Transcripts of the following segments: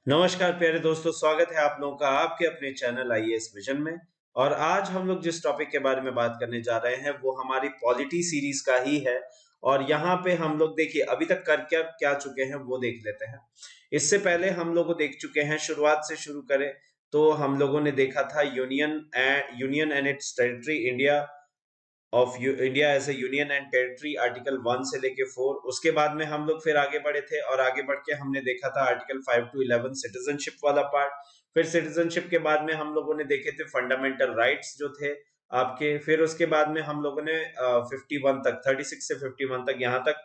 नमस्कार प्यारे दोस्तों, स्वागत है आप लोगों का आपके अपने चैनल आईएएस विजन में। और आज हम लोग जिस टॉपिक के बारे में बात करने जा रहे हैं वो हमारी पॉलिटी सीरीज का ही है। और यहाँ पे हम लोग देखिए अभी तक कर क्या क्या चुके हैं वो देख लेते हैं। इससे पहले हम लोग देख चुके हैं, शुरुआत से शुरू करें तो हम लोगों ने देखा था union and its territory, India of India as a union and territory, article 1 से लेके 4। उसके बाद में हम लोग फिर आगे बढ़े थे और आगे बढ़ के हमने देखा था आर्टिकल 5 टू 11 सिटीजनशिप वाला पार्ट। फिर सिटीजनशिप के बाद में हम लोगों ने देखे थे फंडामेंटल राइट्स जो थे आपके। फिर उसके बाद में हम लोगों ने 51 तक, 36 से 51 तक, यहाँ तक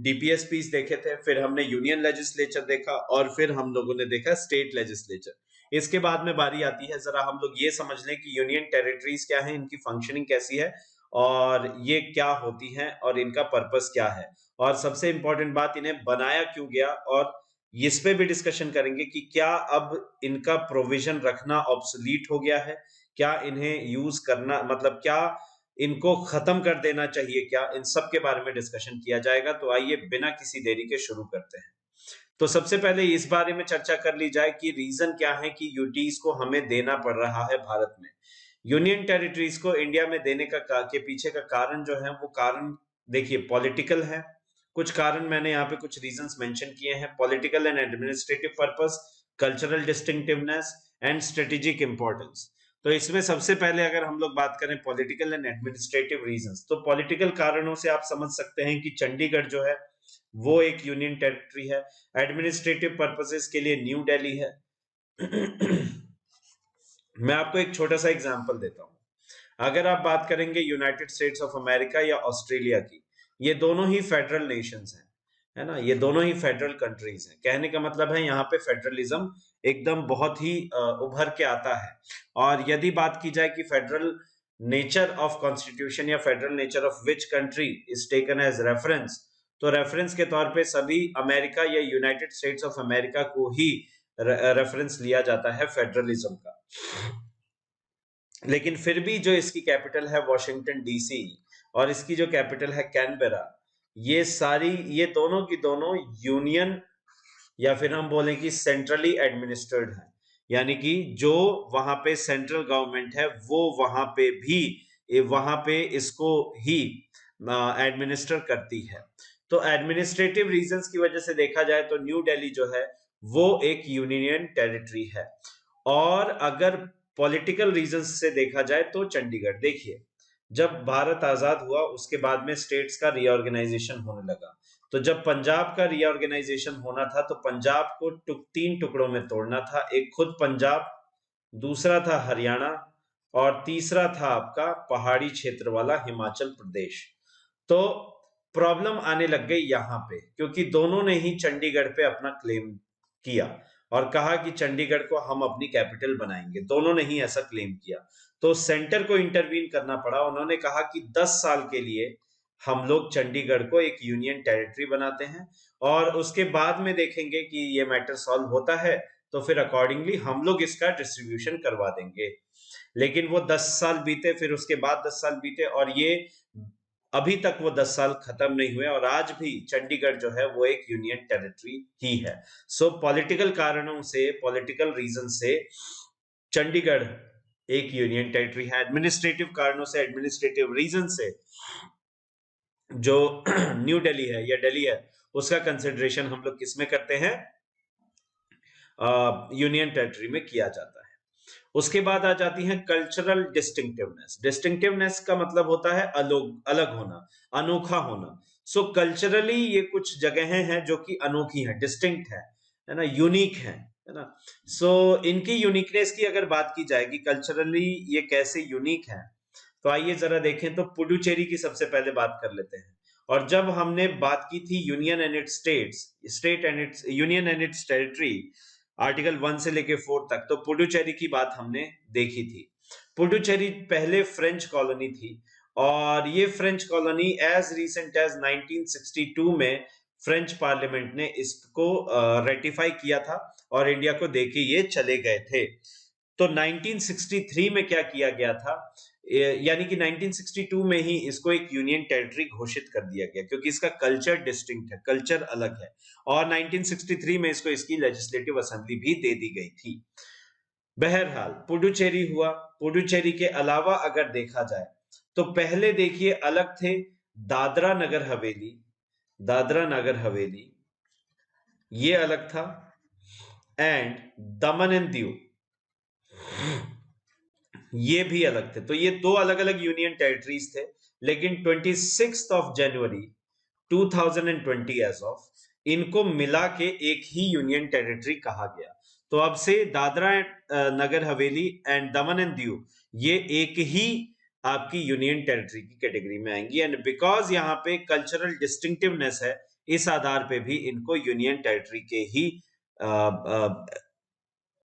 डीपीएसपीस देखे थे। फिर हमने यूनियन लेजिस्लेचर देखा और फिर हम लोगों ने देखा स्टेट लेजिस्लेचर। इसके बाद में बारी आती है, जरा हम लोग ये समझ लें कि यूनियन टेरिटरीज क्या है, इनकी फंक्शनिंग कैसी है और ये क्या होती हैं और इनका पर्पस क्या है, और सबसे इंपॉर्टेंट बात, इन्हें बनाया क्यों गया। और इस पे भी डिस्कशन करेंगे कि क्या अब इनका प्रोविजन रखना ऑब्सोलीट हो गया है, क्या इन्हें यूज करना, मतलब क्या इनको खत्म कर देना चाहिए, क्या, इन सब के बारे में डिस्कशन किया जाएगा। तो आइए बिना किसी देरी के शुरू करते हैं। तो सबसे पहले इस बारे में चर्चा कर ली जाए कि रीजन क्या है कि यूटीज को हमें देना पड़ रहा है भारत में। यूनियन टेरिटरीज को इंडिया में देने के पीछे का कारण जो है वो कारण देखिए पॉलिटिकल है। कुछ कारण मैंने यहाँ पे कुछ रीजंस मेंशन किए हैं: political and administrative purpose, cultural distinctiveness and strategic importance. तो इसमें सबसे पहले अगर हम लोग बात करें पॉलिटिकल एंड एडमिनिस्ट्रेटिव रीजंस, तो पॉलिटिकल कारणों से आप समझ सकते हैं कि चंडीगढ़ जो है वो एक यूनियन टेरिटरी है। एडमिनिस्ट्रेटिव पर्पसेस के लिए न्यू दिल्ली है। मैं आपको एक छोटा सा एग्जांपल देता हूं। अगर आप बात करेंगे यूनाइटेड स्टेट्स ऑफ अमेरिका या ऑस्ट्रेलिया की, ये दोनों ही फेडरल नेशंस हैं, है ना, ये दोनों ही फेडरल कंट्रीज हैं। कहने का मतलब है यहाँ पे फेडरलिज्म एकदम बहुत ही उभर के आता है। और यदि बात की जाए कि फेडरल नेचर ऑफ कॉन्स्टिट्यूशन या federal nature of which country is taken as reference, तो रेफरेंस के तौर पे सभी अमेरिका या यूनाइटेड स्टेट्स ऑफ अमेरिका को ही रेफरेंस लिया जाता है फेडरलिज्म का। लेकिन फिर भी जो इसकी कैपिटल है वॉशिंगटन डीसी और इसकी जो कैपिटल है कैनबेरा, ये दोनों की दोनों यूनियन या फिर हम बोलें कि सेंट्रली एडमिनिस्ट्रेड है। यानी कि जो वहां पे सेंट्रल गवर्नमेंट है वो वहां पे इसको ही एडमिनिस्टर करती है। तो एडमिनिस्ट्रेटिव रीजंस की वजह से देखा जाए तो न्यू दिल्ली जो है वो एक यूनियन टेरिटरी है। और अगर पॉलिटिकल रीजंस से देखा जाए तो चंडीगढ़, देखिए जब भारत आजाद हुआ उसके बाद में स्टेट्स का रीऑर्गेनाइजेशन होने लगा। तो जब पंजाब का रीऑर्गेनाइजेशन होना था तो पंजाब को तीन टुकड़ों में तोड़ना था। एक खुद पंजाब, दूसरा था हरियाणा और तीसरा था आपका पहाड़ी क्षेत्र वाला हिमाचल प्रदेश। तो प्रॉब्लम आने लग गई यहाँ पे, क्योंकि दोनों ने ही चंडीगढ़ पे अपना क्लेम किया और कहा कि चंडीगढ़ को हम अपनी कैपिटल बनाएंगे। दोनों ने ही ऐसा क्लेम किया। तो सेंटर को इंटरवीन करना पड़ा। उन्होंने कहा कि 10 साल के लिए हम लोग चंडीगढ़ को एक यूनियन टेरिटरी बनाते हैं और उसके बाद में देखेंगे कि ये मैटर सॉल्व होता है तो फिर अकॉर्डिंगली हम लोग इसका डिस्ट्रीब्यूशन करवा देंगे। लेकिन वो 10 साल बीते, फिर उसके बाद 10 साल बीते और ये अभी तक वो 10 साल खत्म नहीं हुए और आज भी चंडीगढ़ जो है वो एक यूनियन टेरिटरी ही है। सो पॉलिटिकल कारणों से, पॉलिटिकल रीजन से चंडीगढ़ एक यूनियन टेरिटरी है। एडमिनिस्ट्रेटिव कारणों से, एडमिनिस्ट्रेटिव रीजन से जो न्यू दिल्ली है या दिल्ली है उसका कंसिडरेशन हम लोग किसमें करते हैं, यूनियन टेरिटरी में किया जाता है। उसके बाद आ जाती है कल्चरल डिस्टिंक्टिवनेस। डिस्टिंक्टिवनेस का मतलब होता है अलग अलग होना, अनोखा होना। सो कल्चरली ये कुछ जगहें हैं जो कि अनोखी हैं, डिस्टिंक्ट है ना, यूनिक है ना। सो इनकी यूनिकनेस की अगर बात की जाएगी कल्चरली ये कैसे यूनिक है, तो आइए जरा देखें। तो पुडुचेरी की सबसे पहले बात कर लेते हैं। और जब हमने बात की थी union and it's state and it's union and its territory, article 1 से लेके 4 तक, तो पुडुचेरी की बात हमने देखी थी। पुडुचेरी पहले फ्रेंच कॉलोनी थी और ये French colony as recent as 1962 में फ्रेंच पार्लियामेंट ने इसको रेटिफाई किया था और इंडिया को देके ये चले गए थे। तो 1963 में क्या किया गया था, यानी कि 1962 में ही इसको एक यूनियन टेरिटरी घोषित कर दिया गया, क्योंकि इसका कल्चर डिस्टिंक्ट है, कल्चर अलग है। और 1963 में इसको इसकी लेजिस्लेटिव असेंबली भी दे दी गई थी। बहरहाल पुडुचेरी हुआ। पुडुचेरी के अलावा अगर देखा जाए तो पहले देखिए अलग थे दादरा नगर हवेली, दादरा नगर हवेली ये अलग था, एंड दमन एंड दीव ये भी अलग थे। तो ये दो अलग अलग यूनियन टेरिटरीज थे, लेकिन 26 ऑफ जनवरी 2020 एज ऑफ इनको मिला के एक ही यूनियन टेरिटरी कहा गया। तो अब से Dadra Nagar Haveli and Daman and Diu ये एक ही आपकी यूनियन टेरिटरी की कैटेगरी में आएंगी, एंड बिकॉज यहाँ पे कल्चरल डिस्टिंक्टिवनेस है, इस आधार पे भी इनको यूनियन टेरिटरी के ही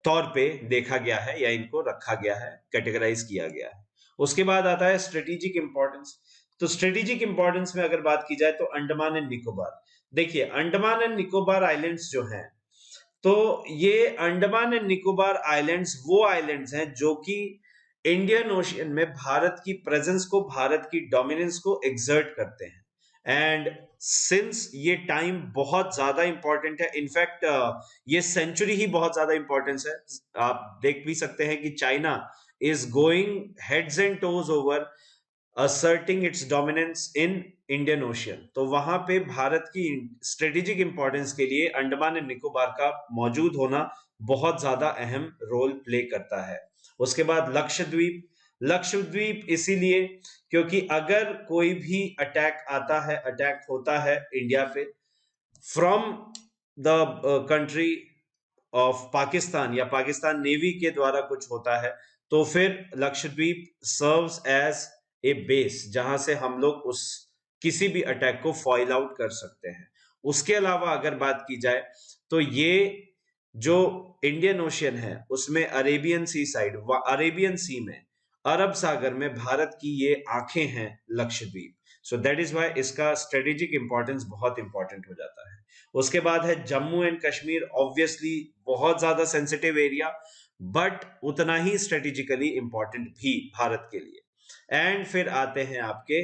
तौर पे देखा गया है या इनको रखा गया है, कैटेगराइज किया गया है। उसके बाद आता है स्ट्रेटेजिक इंपॉर्टेंस। तो स्ट्रेटेजिक इंपॉर्टेंस में अगर बात की जाए तो अंडमान एंड निकोबार। देखिए अंडमान एंड निकोबार आइलैंड्स जो हैं, तो ये अंडमान एंड निकोबार आइलैंड्स वो आइलैंड्स हैं जो कि इंडियन ओशियन में भारत की प्रेजेंस को, भारत की डोमिनेंस को एक्सर्ट करते हैं। एंड सिंस ये टाइम बहुत ज्यादा इंपॉर्टेंट है, इनफैक्ट ये सेंचुरी ही बहुत ज्यादा इंपॉर्टेंस है। आप देख भी सकते हैं कि China is going heads and toes over asserting its dominance in Indian ocean. तो वहां पे भारत की स्ट्रेटेजिक इंपॉर्टेंस के लिए अंडमान एंड निकोबार का मौजूद होना बहुत ज्यादा अहम रोल प्ले करता है। उसके बाद लक्षद्वीप। लक्षद्वीप इसीलिए क्योंकि अगर कोई भी अटैक आता है, अटैक होता है इंडिया पे from the country of Pakistan या पाकिस्तान नेवी के द्वारा कुछ होता है, तो फिर Lakshadweep serves as a base जहां से हम लोग उस किसी भी अटैक को फॉइल आउट कर सकते हैं। उसके अलावा अगर बात की जाए तो ये जो इंडियन ओशियन है उसमें Arabian sea side, Arabian sea में, अरब सागर में भारत की ये आंखें हैं Lakshadweep. So that is why इसका स्ट्रेटेजिक इंपॉर्टेंस बहुत इंपॉर्टेंट हो जाता है। उसके बाद है जम्मू एंड कश्मीर। ऑब्वियसली बहुत ज्यादा सेंसिटिव एरिया, बट उतना ही स्ट्रेटेजिकली इंपॉर्टेंट भी भारत के लिए। एंड फिर आते हैं आपके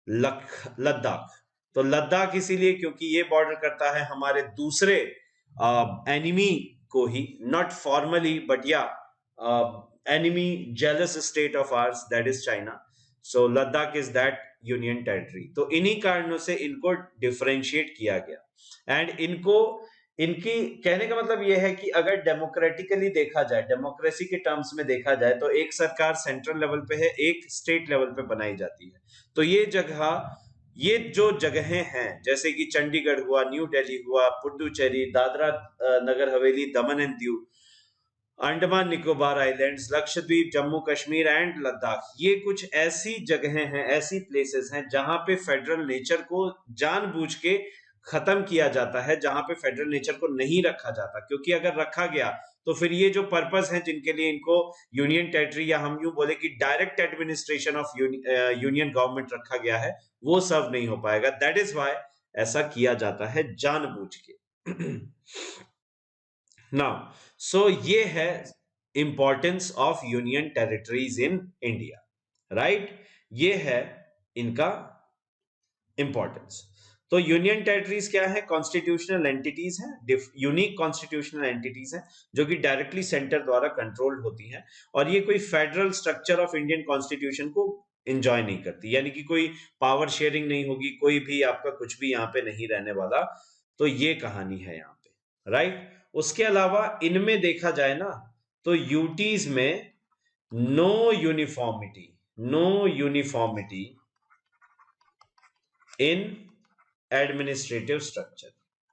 लद्दाख। तो लद्दाख इसीलिए क्योंकि ये बॉर्डर करता है हमारे दूसरे एनिमी को ही, नॉट फॉर्मली बट या enemy jealous state of ours, that is China. So Ladakh is that union territory. तो इन्हीं कारणों से इनको डिफरेंशिएट किया गया। एंड इनको, इनकी कहने का मतलब यह है कि अगर डेमोक्रेटिकली देखा जाए, डेमोक्रेसी के टर्म्स में देखा जाए, तो एक सरकार सेंट्रल लेवल पे है, एक स्टेट लेवल पे बनाई जाती है। तो ये जगह, ये जो जगहें हैं जैसे कि चंडीगढ़ हुआ, न्यू दिल्ली हुआ, पुडुचेरी, दादरा नगर हवेली, दमन and Diu, Andaman Nicobar islands, Lakshadweep, Jammu Kashmir and Ladakh, ये कुछ ऐसी जगहें हैं, ऐसी प्लेसेस हैं जहां पे फेडरल नेचर को जानबूझ के खत्म किया जाता है, जहां पे फेडरल नेचर को नहीं रखा जाता। क्योंकि अगर रखा गया तो फिर ये जो पर्पस है जिनके लिए इनको यूनियन टेरिटरी या हम यूं बोले कि direct administration of union government रखा गया है, वो सर्व नहीं हो पाएगा। दैट इज वाई ऐसा किया जाता है जानबूझ के। नाउ सो ये है importance of union territories in India, right? ये है इनका इंपॉर्टेंस। तो यूनियन टेरिटरीज क्या है? कॉन्स्टिट्यूशनल एंटिटीज हैं, यूनिक कॉन्स्टिट्यूशनल एंटिटीज हैं जो कि डायरेक्टली सेंटर द्वारा कंट्रोल्ड होती हैं, और ये कोई federal structure of Indian constitution को एंजॉय नहीं करती, यानी कि कोई पावर शेयरिंग नहीं होगी, कोई भी आपका कुछ भी यहाँ पे नहीं रहने वाला। तो ये कहानी है यहाँ पे, राइट? उसके अलावा इनमें देखा जाए ना तो यूटीज में no uniformity, no uniformity in administrative structure.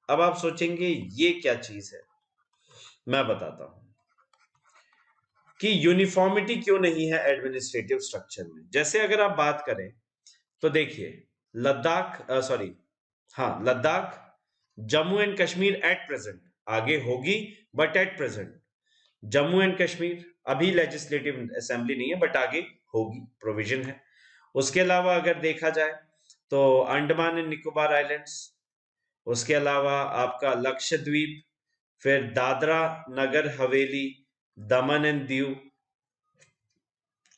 अब आप सोचेंगे ये क्या चीज है, मैं बताता हूं कि यूनिफॉर्मिटी क्यों नहीं है एडमिनिस्ट्रेटिव स्ट्रक्चर में। जैसे अगर आप बात करें तो देखिए लद्दाख, सॉरी, हाँ Ladakh, Jammu and Kashmir at present, आगे होगी but at present Jammu and Kashmir, अभी लेजिस्लेटिव असेंबली नहीं है बट आगे होगी, प्रोविजन है। उसके अलावा अगर देखा जाए तो अंडमान एंड निकोबार आइलैंड्स, उसके अलावा आपका लक्षद्वीप, फिर दादरा नगर हवेली, दमन एंड दीव,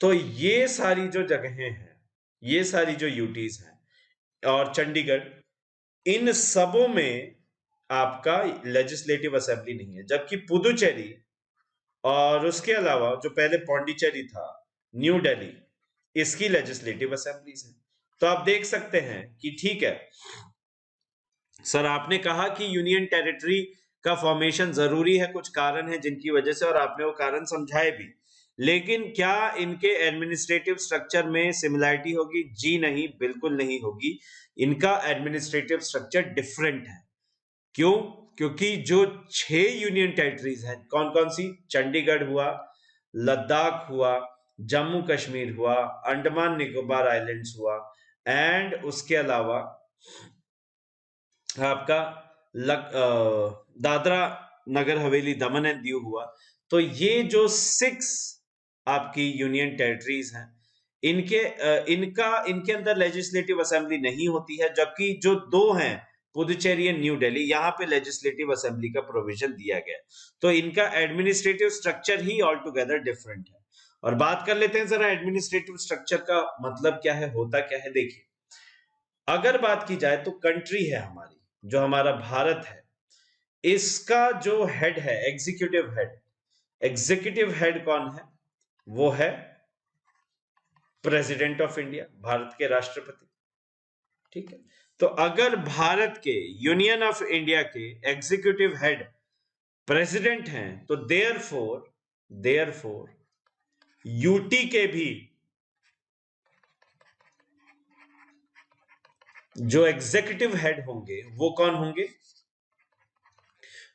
तो ये सारी जो जगहें हैं, ये सारी जो यूटीज हैं और चंडीगढ़, इन सबों में आपका लेजिस्लेटिव असेंबली नहीं है, जबकि पुदुचेरी और उसके अलावा जो पहले पौंडीचेरी था, न्यू दिल्ली, इसकी लेजिस्लेटिव असेंबलीज है। तो आप देख सकते हैं कि ठीक है सर, आपने कहा कि यूनियन टेरिटरी का फॉर्मेशन जरूरी है, कुछ कारण है जिनकी वजह से, और आपने वो कारण समझाए भी, लेकिन क्या इनके एडमिनिस्ट्रेटिव स्ट्रक्चर में सिमिलैरिटी होगी? जी नहीं, बिल्कुल नहीं होगी। इनका एडमिनिस्ट्रेटिव स्ट्रक्चर डिफरेंट है। क्यों? क्योंकि जो 6 यूनियन टेरिटरीज हैं, कौन कौन सी? चंडीगढ़ हुआ, लद्दाख हुआ, जम्मू कश्मीर हुआ, अंडमान निकोबार आइलैंड्स हुआ, एंड उसके अलावा आपका दादरा नगर हवेली, दमन एंड दीव हुआ। तो ये जो 6 आपकी यूनियन टेरिटरीज हैं, इनके अंदर लेजिस्लेटिव असेंबली नहीं होती है, जबकि जो 2 हैं, पुदुचेरी एंड न्यू दिल्ली, यहां पे लेजिस्लेटिव असेंबली का प्रोविजन दिया गया। तो इनका एडमिनिस्ट्रेटिव स्ट्रक्चर ही ऑल टुगेदर डिफरेंट है। और बात कर लेते हैं जरा एडमिनिस्ट्रेटिव स्ट्रक्चर का मतलब क्या है, होता क्या है। देखिए, अगर बात की जाए तो कंट्री है हमारी, जो हमारा भारत है, इसका जो हेड है, एग्जीक्यूटिव हेड कौन है? वो है प्रेसिडेंट ऑफ इंडिया, भारत के राष्ट्रपति। ठीक है, तो अगर भारत के, यूनियन ऑफ इंडिया के एग्जीक्यूटिव हेड प्रेसिडेंट हैं, तो देयरफॉर यूटी के भी जो एग्जीक्यूटिव हेड होंगे वो कौन होंगे?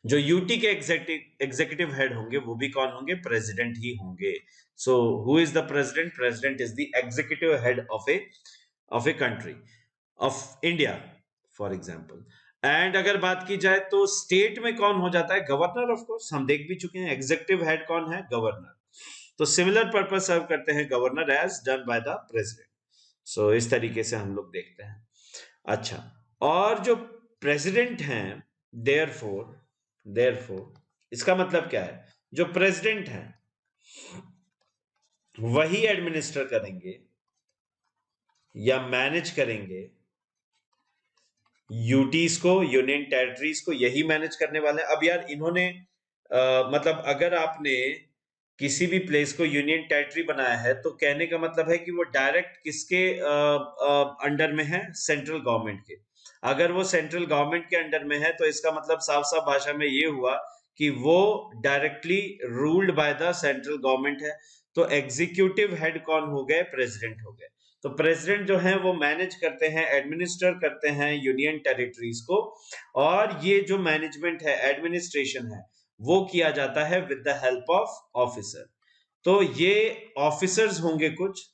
जो यूटी के एग्जीक्यूटिव हेड होंगे वो भी कौन होंगे? प्रेसिडेंट ही होंगे। So who is the president? President is the executive head of a country, of India for example. And अगर बात की जाए तो स्टेट में कौन हो जाता है? गवर्नर। ऑफ कोर्स हम देख भी चुके हैं, एग्जीक्यूटिव हेड कौन है? गवर्नर। तो सिमिलर पर्पस सर्व करते हैं governor as done by the president. So इस तरीके से हम लोग देखते हैं। अच्छा, और जो प्रेसिडेंट हैं, देयरफॉर इसका मतलब क्या है? जो प्रेसिडेंट हैं वही एडमिनिस्टर करेंगे या मैनेज करेंगे यूटीज को, यूनियन टेरिटरीज को, यही मैनेज करने वाले हैं। अब यार इन्होंने मतलब अगर आपने किसी भी प्लेस को यूनियन टेरिटरी बनाया है, तो कहने का मतलब है कि वो डायरेक्ट किसके अंडर में है? सेंट्रल गवर्नमेंट के। अगर वो सेंट्रल गवर्नमेंट के अंडर में है, तो इसका मतलब साफ साफ भाषा में ये हुआ कि वो directly ruled by the central government है। तो एग्जीक्यूटिव हेड कौन हो गए? प्रेसिडेंट हो गए। तो प्रेसिडेंट जो है वो मैनेज करते हैं, एडमिनिस्टर करते हैं यूनियन टेरिटरीज को, और ये जो मैनेजमेंट है, एडमिनिस्ट्रेशन है, वो किया जाता है with the help of officer. तो ये ऑफिसर्स होंगे कुछ,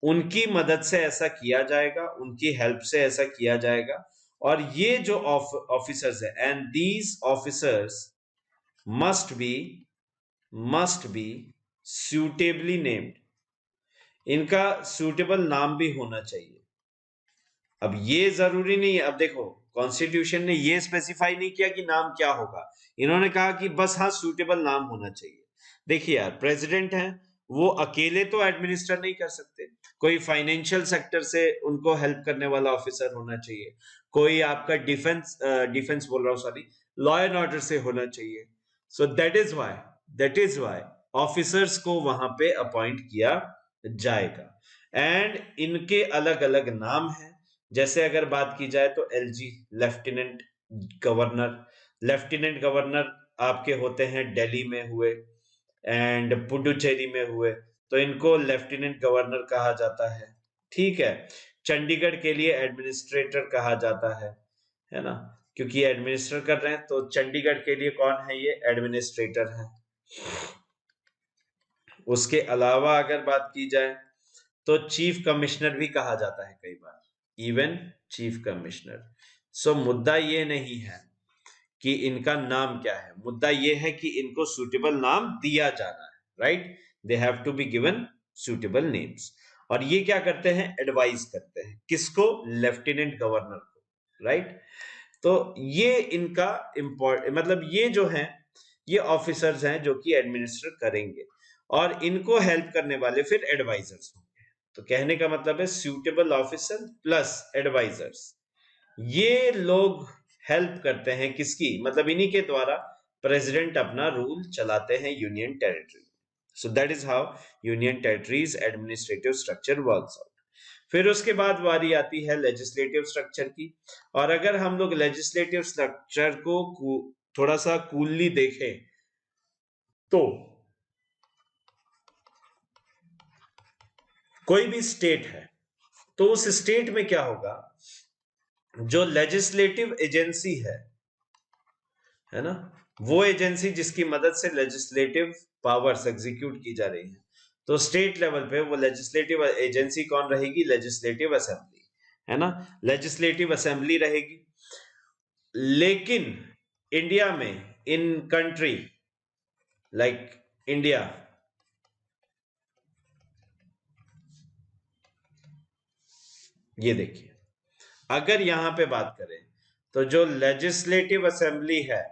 उनकी मदद से ऐसा किया जाएगा, उनकी हेल्प से ऐसा किया जाएगा। और ये जो ऑफिसर्स है, and these officers must be suitably named. इनका सूटेबल नाम भी होना चाहिए। अब ये जरूरी नहीं है, अब देखो कॉन्स्टिट्यूशन ने ये स्पेसिफाई नहीं किया कि नाम क्या होगा, इन्होंने कहा कि बस हाँ सूटेबल नाम होना चाहिए। देखिए यार, प्रेसिडेंट हैं, वो अकेले तो एडमिनिस्टर नहीं कर सकते, कोई फाइनेंशियल सेक्टर से उनको हेल्प करने वाला ऑफिसर होना चाहिए, कोई आपका डिफेंस बोल रहा हूँ, सॉरी, लॉ एंड ऑर्डर से होना चाहिए। So that is why officers को वहां पे अपॉइंट किया जाएगा। एंड इनके अलग अलग नाम हैं। जैसे अगर बात की जाए तो एलजी, लेफ्टिनेंट गवर्नर आपके होते हैं दिल्ली में हुए एंड पुडुचेरी में हुए, तो इनको लेफ्टिनेंट गवर्नर कहा जाता है। ठीक है, चंडीगढ़ के लिए एडमिनिस्ट्रेटर कहा जाता है ना, क्योंकि एडमिनिस्टर कर रहे हैं, तो चंडीगढ़ के लिए कौन है? ये एडमिनिस्ट्रेटर है। उसके अलावा अगर बात की जाए तो चीफ कमिश्नर भी कहा जाता है कई बार, इवन चीफ कमिश्नर। सो मुद्दा ये नहीं है कि इनका नाम क्या है, मुद्दा ये है कि इनको सूटेबल नाम दिया जाना है, right? They have to be given suitable names. और ये क्या करते हैं? एडवाइस करते हैं किसको? लेफ्टिनेंट गवर्नर को, राइट? तो ये इनका मतलब ये जो है, ये ऑफिसर्स हैं जो कि एडमिनिस्टर करेंगे। और इनको हेल्प करने वाले फिर एडवाइजर्स होंगे। तो कहने का मतलब है सूटेबल ऑफिसर प्लस एडवाइजर्स, ये लोग हेल्प करते हैं किसकी, मतलब इन्हीं के द्वारा प्रेसिडेंट अपना रूल चलाते हैं union territory. So that is how union territories administrative structure works out. फिर उसके बाद वारी आती है लेजिस्लेटिव स्ट्रक्चर की। और अगर हम लोग लेजिस्लेटिव स्ट्रक्चर को थोड़ा सा कूलली देखें तो कोई भी स्टेट है तो उस स्टेट में क्या होगा, जो लेजिस्लेटिव एजेंसी है ना, वो एजेंसी जिसकी मदद से लेजिस्लेटिव पावर्स एग्जीक्यूट की जा रही है, तो स्टेट लेवल पे वो लेजिस्लेटिव एजेंसी कौन रहेगी, लेजिस्लेटिव असेंबली, है ना, लेजिस्लेटिव असेंबली रहेगी। लेकिन इंडिया में, इन कंट्री लाइक इंडिया, ये देखिए अगर यहां पे बात करें तो जो लेजिस्लेटिव असेंबली है,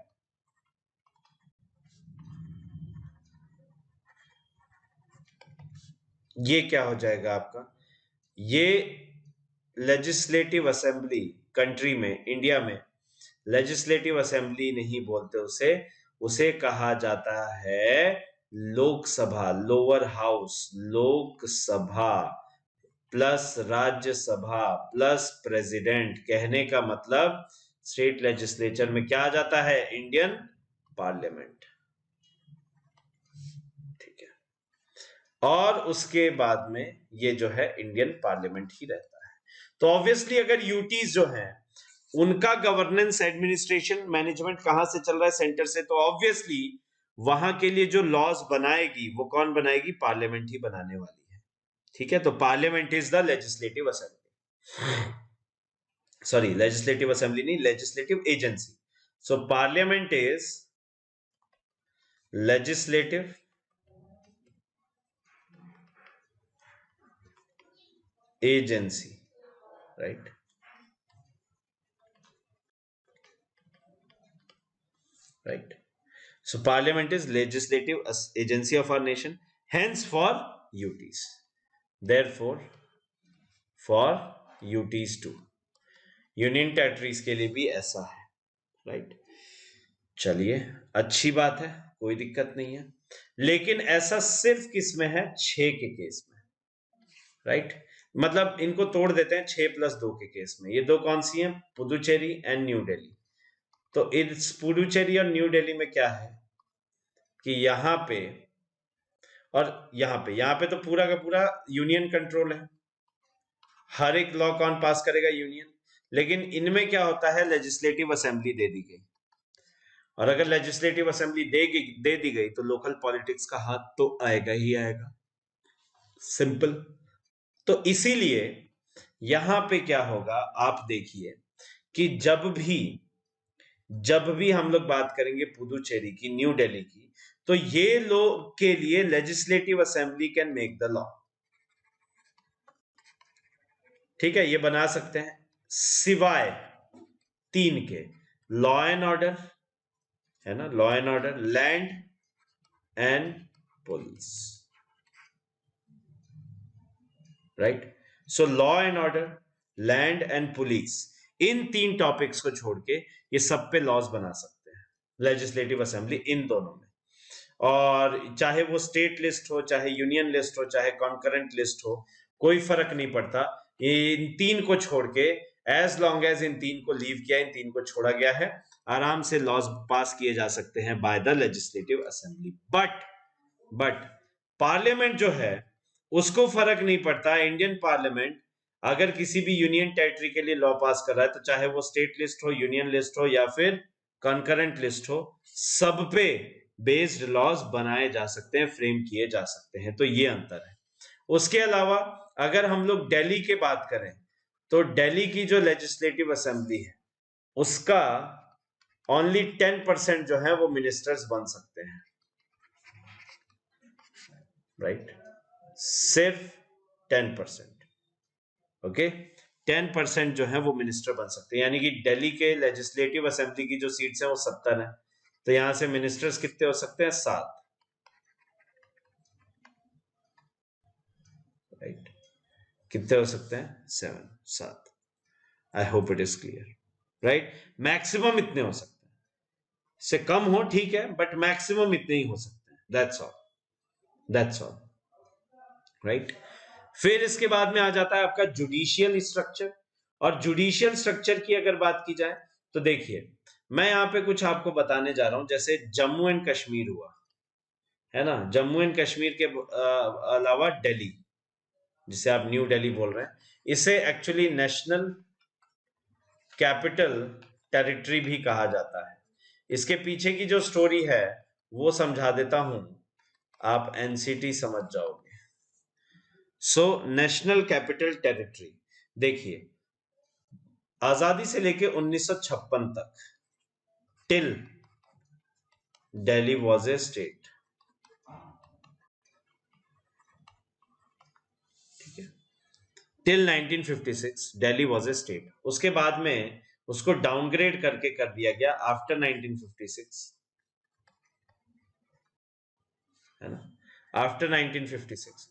ये क्या हो जाएगा आपका, ये लेजिस्लेटिव असेंबली कंट्री में, इंडिया में लेजिस्लेटिव असेंबली नहीं बोलते उसे, उसे कहा जाता है Lok Sabha, lower house, Lok Sabha plus Rajya Sabha plus president. कहने का मतलब स्टेट लेजिस्लेचर में क्या आ जाता है, इंडियन पार्लियामेंट, ठीक है, और उसके बाद में ये जो है इंडियन पार्लियामेंट ही रहता है। तो ऑब्वियसली अगर यूटीज जो है उनका गवर्नेंस एडमिनिस्ट्रेशन मैनेजमेंट कहां से चल रहा है, सेंटर से, तो ऑब्वियसली वहां के लिए जो लॉज बनाएगी वो कौन बनाएगी, पार्लियामेंट ही बनाने वाली है, ठीक है। तो parliament is the legislative assembly, sorry legislative assembly नहीं, legislative agency. So parliament is legislative agency, right, right, so parliament is legislative agency of our nation, hence for UTs, therefore for UTs too, union territories के लिए भी ऐसा है, right. चलिए अच्छी बात है, कोई दिक्कत नहीं है, लेकिन ऐसा सिर्फ किस में है, 6 के केस में, राइट। मतलब इनको तोड़ देते हैं 6+2 के केस में। ये दो कौन सी हैं, पुदुचेरी एंड न्यू दिल्ली। तो इस पुडुचेरी और न्यू दिल्ली में क्या है कि यहां पे और यहां पे तो पूरा का पूरा यूनियन कंट्रोल है, हर एक लॉ कौन पास करेगा, यूनियन। लेकिन इनमें क्या होता है, लेजिस्लेटिव असेंबली दे दी गई, और अगर लेजिस्लेटिव असेंबली दे दी गई तो लोकल पॉलिटिक्स का हाथ तो आएगा ही आएगा, सिंपल। तो इसीलिए यहां पे क्या होगा, आप देखिए कि जब भी हम लोग बात करेंगे पुदुचेरी की, न्यू दिल्ली की, तो ये लोग के लिए legislative assembly can make the law, ठीक है, ये बना सकते हैं, सिवाय 3 के, लॉ एंड ऑर्डर, है ना, law and order, land and police, right. So law and order, land and police, in 3 topics को छोड़ के ये सब पे लॉज बना सकते हैं लेजिस्लेटिव असेंबली, इन दोनों में। और चाहे वो स्टेट लिस्ट हो, चाहे यूनियन लिस्ट हो, चाहे कॉन्करेंट लिस्ट हो, कोई फर्क नहीं पड़ता, इन 3 को छोड़ के, एज लॉन्ग एज इन 3 को लीव किया, इन 3 को छोड़ा गया है, आराम से लॉज पास किए जा सकते हैं by the legislative assembly. But parliament जो है उसको फर्क नहीं पड़ता, इंडियन पार्लियामेंट अगर किसी भी यूनियन टेरिटरी के लिए लॉ पास कर रहा है, तो चाहे वो स्टेट लिस्ट हो, यूनियन लिस्ट हो, या फिर कंकरेंट लिस्ट हो, सब पे बेस्ड लॉज बनाए जा सकते हैं, फ्रेम किए जा सकते हैं। तो ये अंतर है। उसके अलावा अगर हम लोग दिल्ली की बात करें, तो दिल्ली की जो लेजिस्लेटिव असेंबली है उसका ओनली 10% जो है वो मिनिस्टर्स बन सकते हैं, राइट, सिर्फ 10%, ओके, 10% जो है वो मिनिस्टर बन सकते हैं, यानी कि दिल्ली के लेजिस्लेटिव असेंबली की जो सीट्स हैं वो 70 है, तो यहां से मिनिस्टर्स कितने हो सकते हैं, 7, राइट। कितने हो सकते हैं? 7, 7। I hope it is clear, right. Maximum इतने हो सकते हैं, से कम हो ठीक है, बट मैक्सिमम इतने ही हो सकते हैं। That's all, that's all, right. फिर इसके बाद में आ जाता है आपका जुडिशियल स्ट्रक्चर। और जुडिशियल स्ट्रक्चर की अगर बात की जाए तो देखिए, मैं यहां पे कुछ आपको बताने जा रहा हूं। जैसे जम्मू एंड कश्मीर हुआ, है ना, जम्मू एंड कश्मीर के अलावा दिल्ली, जिसे आप न्यू दिल्ली बोल रहे हैं, इसे एक्चुअली नेशनल कैपिटल टेरिटरी भी कहा जाता है। इसके पीछे की जो स्टोरी है वो समझा देता हूं, आप एनसीटी समझ जाओगे। सो नेशनल कैपिटल टेरिटरी, देखिए, आजादी से लेके 1956 तक, till Delhi was a state, ठीक है, till 1956 Delhi was a state. उसके बाद में उसको डाउनग्रेड करके कर दिया गया आफ्टर 1956, है ना। आफ्टर 1956,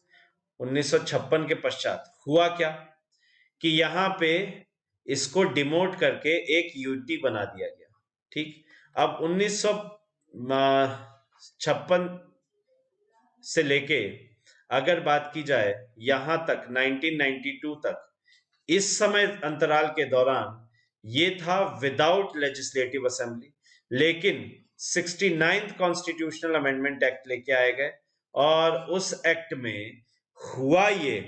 1956 के पश्चात हुआ क्या कि यहां पे इसको डिमोट करके एक यूटी बना दिया गया, ठीक। अब 1956 से लेके अगर बात की जाए यहां तक 1992 तक, इस समय अंतराल के दौरान ये था विदाउट लेजिस्लेटिव असेंबली। लेकिन 69th कॉन्स्टिट्यूशनल अमेंडमेंट एक्ट लेके आए गए, और उस एक्ट में हुआ ये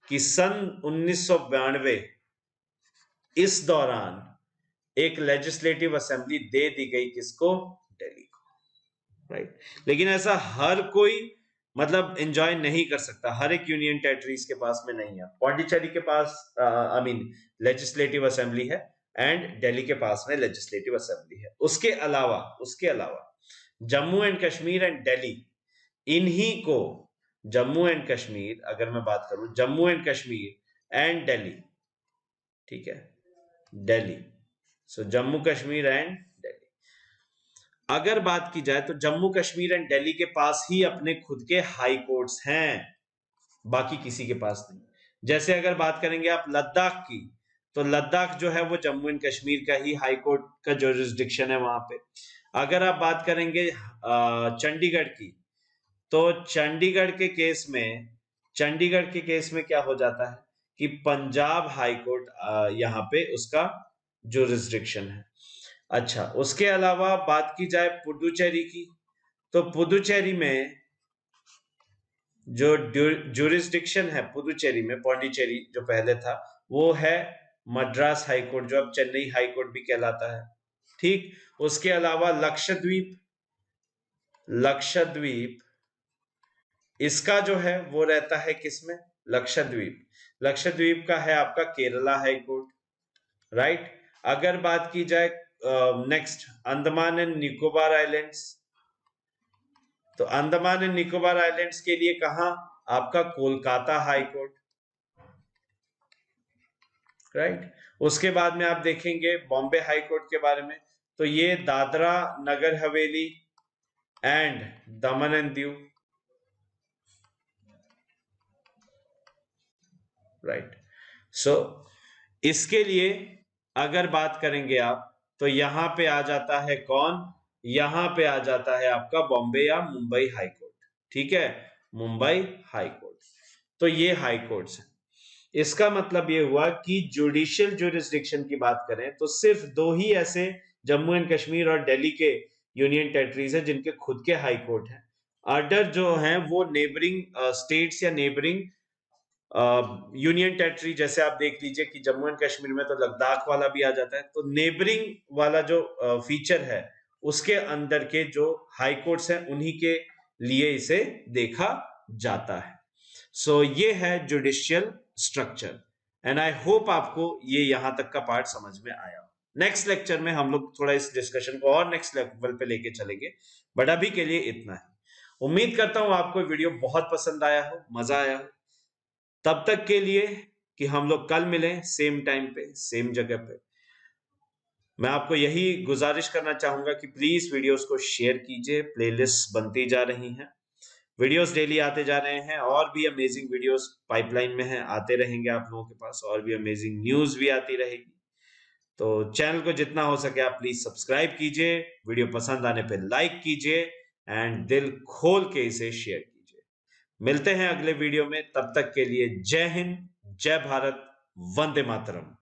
कि सन 1992 इस दौरान एक लेजिस्लेटिव असेंबली दे दी गई, किसको? दिल्ली को, राइट। लेकिन ऐसा हर कोई मतलब एंजॉय नहीं कर सकता, हर एक यूनियन टेरिटरीज के पास में नहीं है। पौंडीचेरी के पास आई मीन लेजिस्लेटिव असेंबली है, एंड दिल्ली के पास में लेजिस्लेटिव असेंबली है। उसके अलावा जम्मू एंड कश्मीर एंड दिल्ली, इन्हीं को, जम्मू एंड कश्मीर, अगर मैं बात करूं जम्मू एंड कश्मीर एंड दिल्ली, ठीक है, दिल्ली, सो जम्मू कश्मीर एंड दिल्ली, अगर बात की जाए तो जम्मू कश्मीर एंड दिल्ली के पास ही अपने खुद के हाई कोर्ट्स हैं, बाकी किसी के पास नहीं। जैसे अगर बात करेंगे आप लद्दाख की, तो लद्दाख जो है वो जम्मू एंड कश्मीर का ही हाई कोर्ट का जुरिस्डिक्शन है वहां पे। अगर आप बात करेंगे चंडीगढ़ की, तो चंडीगढ़ के केस में क्या हो जाता है कि पंजाब हाई कोर्ट यहाँ पे उसका जुरिस्डिक्शन है। अच्छा, उसके अलावा बात की जाए पुडुचेरी की, तो पुडुचेरी में जो जुरिस्डिक्शन है पुडुचेरी में, पौंडीचेरी जो पहले था, वो है मद्रास हाई कोर्ट, जो अब चेन्नई हाई कोर्ट भी कहलाता है, ठीक। उसके अलावा लक्षद्वीप इसका जो है वो रहता है किसमें? लक्षद्वीप का है आपका केरला हाई कोर्ट, राइट। अगर बात की जाए next Andaman and Nicobar islands, तो अंडमान एंड निकोबार आइलैंड्स के लिए कहां? आपका कोलकाता हाई कोर्ट, राइट। उसके बाद में आप देखेंगे बॉम्बे हाई कोर्ट के बारे में, तो ये Dadra Nagar Haveli and Daman and Diu, right. सो इसके लिए अगर बात करेंगे आप, तो यहां पे आ जाता है कौन? यहां पे आ जाता है आपका बॉम्बे या मुंबई हाई कोर्ट, ठीक है, मुंबई हाई कोर्ट। तो ये हाई कोर्ट्स हैं। इसका मतलब ये हुआ कि जुडिशियल जुरिस्डिक्शन की बात करें तो सिर्फ दो ही ऐसे जम्मू एंड कश्मीर और दिल्ली के यूनियन टेरिटरीज हैं जिनके खुद के हाई कोर्ट हैं। अदर जो हैं वो नेबरिंग स्टेट्स या नेबरिंग यूनियन टेरिटरी, जैसे आप देख लीजिए कि जम्मू एंड कश्मीर में तो लद्दाख वाला भी आ जाता है, तो नेबरिंग वाला जो फीचर है उसके अंदर के जो हाई कोर्ट्स हैं उन्हीं के लिए इसे देखा जाता है। सो ये है judicial structure, and I hope आपको ये यहां तक का पार्ट समझ में आया। नेक्स्ट लेक्चर में हम लोग थोड़ा इस डिस्कशन को और नेक्स्ट लेवल पे लेके चलेंगे, बट अभी के लिए इतना है। उम्मीद करता हूं आपको वीडियो बहुत पसंद आया हो, मजा आया हो। तब तक के लिए कि हम लोग कल मिलें सेम टाइम पे सेम जगह पे, मैं आपको यही गुजारिश करना चाहूंगा कि प्लीज वीडियोस को शेयर कीजिए, प्लेलिस्ट बनती जा रही हैं। वीडियोस डेली आते जा रहे हैं और भी अमेजिंग वीडियोस पाइपलाइन में हैं, आते रहेंगे आप लोगों के पास, और भी अमेजिंग न्यूज़ भी आती रहेगी। तो चैनल को जितना हो सके आप प्लीज़ सब्सक्राइब कीजिए, वीडियो पसंद आने पे लाइक कीजिए एंड दिल खोल के इसे शेयर कीजिए। मिलते हैं अगले वीडियो में, तब तक के लिए जय हिंद, जय भारत, वंदे मातरम।